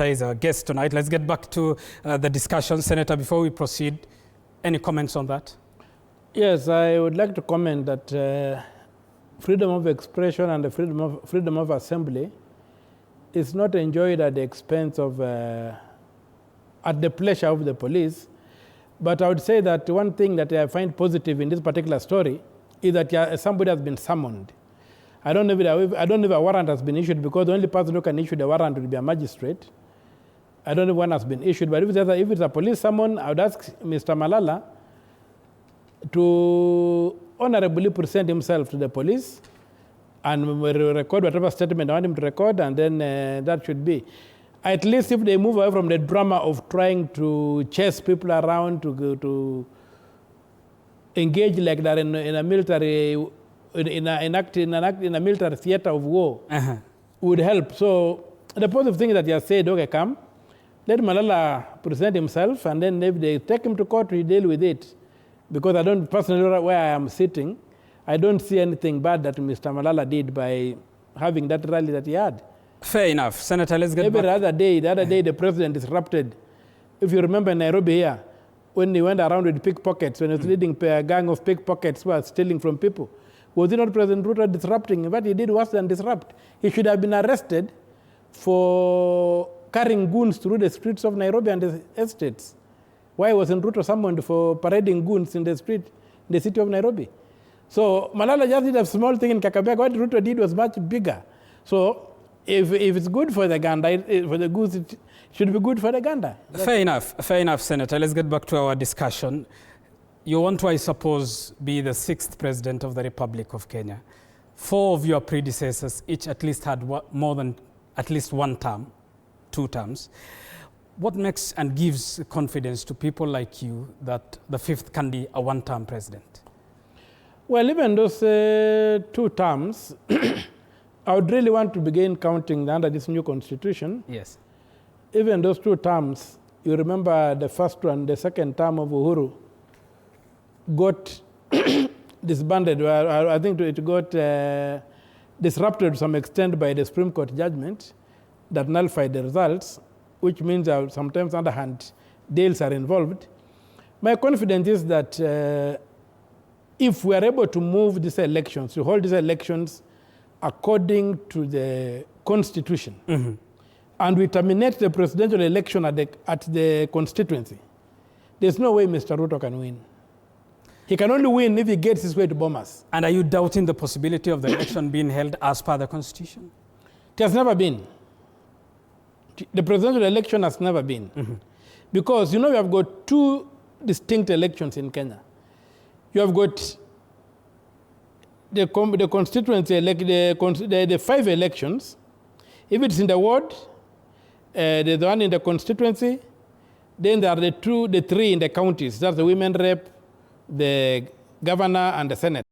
Is our guest tonight. Let's get back to the discussion. Senator, before we proceed, any comments on that? Yes, I would like to comment that freedom of expression and the freedom of assembly is not enjoyed at the expense of, at the pleasure of the police. But I would say that one thing that I find positive in this particular story is that somebody has been summoned. I don't know if a warrant has been issued, because the only person who can issue the warrant will be a magistrate. I don't know if one has been issued, but if it's a police summon, I would ask Mr. Malala to honorably present himself to the police and record whatever statement I want him to record, and then that should be. At least if they move away from the drama of trying to chase people around, to engage like that in a military, in a military theater of war, would help. So the positive thing is that you have said, okay, come, let Malala present himself, and then if they take him to court, we deal with it. Because I don't personally, where I am sitting, I don't see anything bad that Mr. Malala did by having that rally that he had. Fair enough. Senator, let's get back. The other day, the president disrupted. If you remember Nairobi here, when he went around with pickpockets, when he was leading a gang of pickpockets who were stealing from people, was it not President Ruto disrupting? What he did was than disrupt. He should have been arrested for carrying goons through the streets of Nairobi and the estates. Why wasn't Ruto summoned for parading goons in the street, in the city of Nairobi? So Malala just did a small thing in Kakamega. What Ruto did was much bigger. So if it's good for the gander, for the goose, it should be good for the gander. Fair enough, Senator. Let's get back to our discussion. You want to, I suppose, be the 6th president of the Republic of Kenya. 4 of your predecessors each at least had more than at least 1 term, 2 terms. What makes and gives confidence to people like you that the 5th can be a 1-term president? Well, even those 2 terms, I would really want to begin counting under this new constitution. Yes. Even those 2 terms, you remember the first one, the 2nd term of Uhuru, got disbanded. I think it got disrupted to some extent by the Supreme Court judgment that nullified the results, which means that sometimes underhand deals are involved. My confidence is that if we are able to move these elections, to hold these elections according to the Constitution, and we terminate the presidential election at the constituency, there's no way Mr. Ruto can win. He can only win if he gets his way to Bomas. And are you doubting the possibility of the election being held as per the Constitution? It has never been. The presidential election has never been. Because, you know, we have got 2 distinct elections in Kenya. You have got the constituency, the 5 elections. If it's in the ward, there's the one in the constituency. Then there are the 3 in the counties. That's the women rep, the governor, and the Senate.